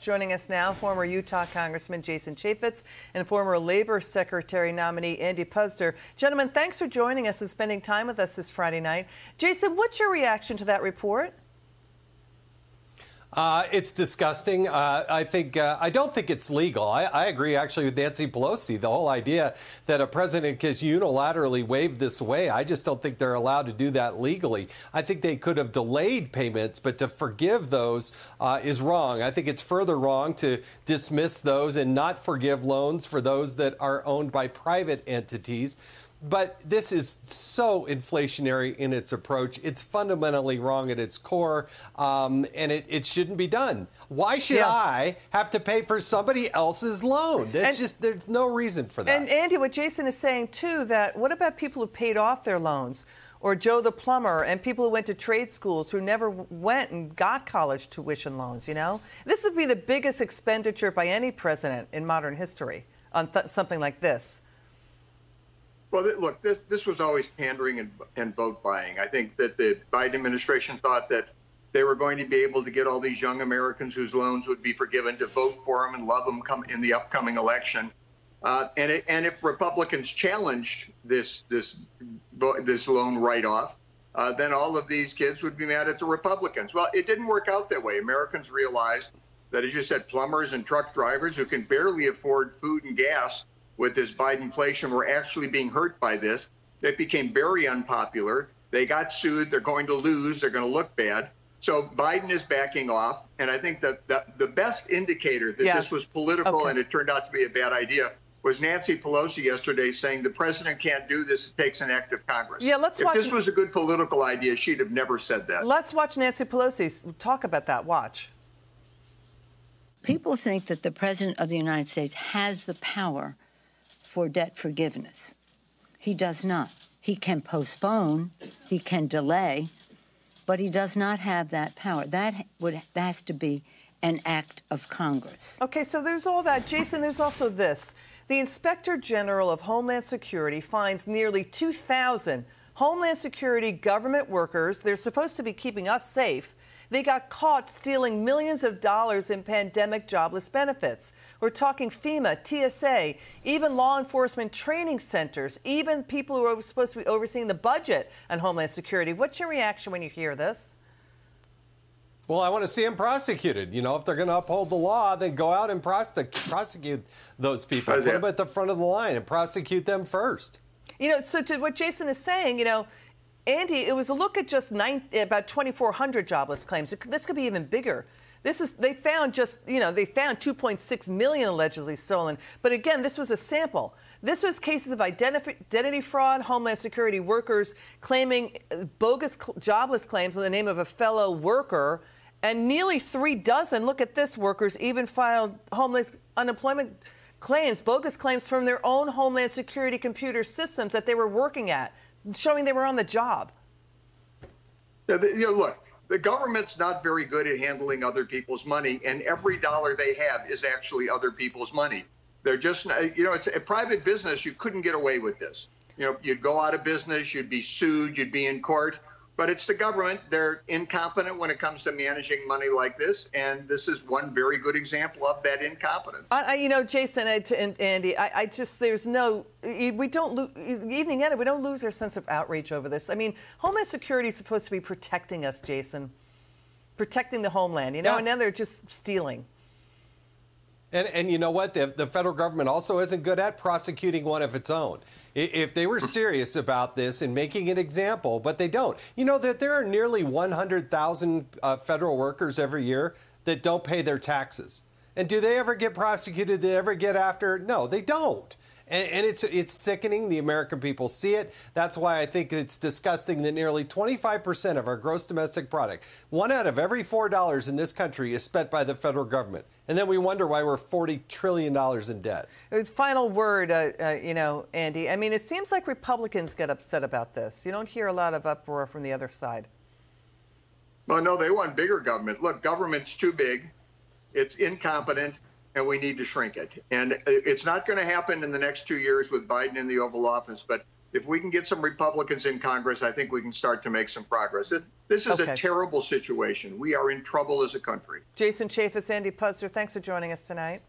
joining us now, former Utah Congressman Jason Chaffetz and former Labor Secretary nominee Andy Puzder. Gentlemen, thanks for joining us and spending time with us this Friday night. Jason, what's your reaction to that report? It's disgusting. I don't think it's legal. I agree, actually, with Nancy Pelosi. The whole idea that a president can unilaterally wave this away, I just don't think they're allowed to do that legally. I think they could have delayed payments, but to forgive those is wrong. I think it's further wrong to dismiss those and not forgive loans for those that are owned by private entities. But this is so inflationary in its approach. It's fundamentally wrong at its core, and it shouldn't be done. Why should I have to pay for somebody else's loan? There's no reason for that. And Andy, what Jason is saying, too, that what about people who paid off their loans? Or Joe the plumber, and people who went to trade schools who never went and got college tuition loans, you know? This would be the biggest expenditure by any president in modern history on something like this. Well, look, this was always pandering and vote buying. I think that the Biden administration thought that they were going to be able to get all these young Americans whose loans would be forgiven to vote for them and love them in the upcoming election. And if Republicans challenged this loan write-off, then all of these kids would be mad at the Republicans. Well, it didn't work out that way. Americans realized that, as you said, plumbers and truck drivers who can barely afford food and gas with this Biden inflation were actually being hurt by this. It became very unpopular. They got sued. They're going to lose. They're going to look bad. So Biden is backing off. And I think that the best indicator that this was political and it turned out to be a bad idea was Nancy Pelosi yesterday saying the president can't do this. It takes an act of Congress. Yeah, if this was a good political idea, she'd have never said that. Let's watch Nancy Pelosi talk about that. Watch. People think that the president of the United States has the power for debt forgiveness. He does not. He can postpone, he can delay, but he does not have that power. That has to be an act of Congress. Okay, so there's all that. Jason, there's also this. The Inspector General of Homeland Security finds nearly 2,000 Homeland Security government workers. They're supposed to be keeping us safe. They got caught stealing millions of dollars in pandemic jobless benefits. We're talking FEMA, TSA, even law enforcement training centers, even people who are supposed to be overseeing the budget and Homeland Security. What's your reaction when you hear this? Well, I want to see them prosecuted. You know, if they're going to uphold the law, then go out and prosecute those people. Put them at the front of the line and prosecute them first. You know, so to what Jason is saying, you know, Andy, it was a look at just about 2,400 jobless claims. This could be even bigger. They found 2.6 million allegedly stolen. But again, this was a sample. This was cases of identity fraud, Homeland Security workers claiming bogus jobless claims in the name of a fellow worker. And nearly 3 dozen, look at this, workers even filed homeless unemployment claims, bogus claims from their own Homeland Security computer systems that they were working at, showing they were on the job. Yeah, look, the government's not very good at handling other people's money, and every dollar they have is actually other people's money. They're just, it's a private business. You couldn't get away with this. You know, you'd go out of business, you'd be sued, you'd be in court. But it's the government. They're incompetent when it comes to managing money like this, and this is one very good example of that incompetence. Jason and Andy, there's no, we don't lose our sense of outrage over this. I mean, Homeland Security is supposed to be protecting us, Jason, protecting the homeland, and now they're just stealing. And you know what? The federal government also isn't good at prosecuting one of its own. If they were serious about this and making an example, but they don't. You know that there are nearly 100,000 federal workers every year that don't pay their taxes. And do they ever get prosecuted? Do they ever get after? No, they don't. And it's sickening. The American people see it. That's why I think it's disgusting that nearly 25% of our gross domestic product, 1 out of every $4 in this country, is spent by the federal government. And then we wonder why we're $40 trillion in debt. His final word, Andy. I mean, it seems like Republicans get upset about this. You don't hear a lot of uproar from the other side. Well, no, they want bigger government. Look, government's too big. It's incompetent, and we need to shrink it. And it's not going to happen in the next 2 years with Biden in the Oval Office. But if we can get some Republicans in Congress, I think we can start to make some progress. This is Okay. a terrible situation. We are in trouble as a country. Jason Chaffetz, Andy Puzder, thanks for joining us tonight.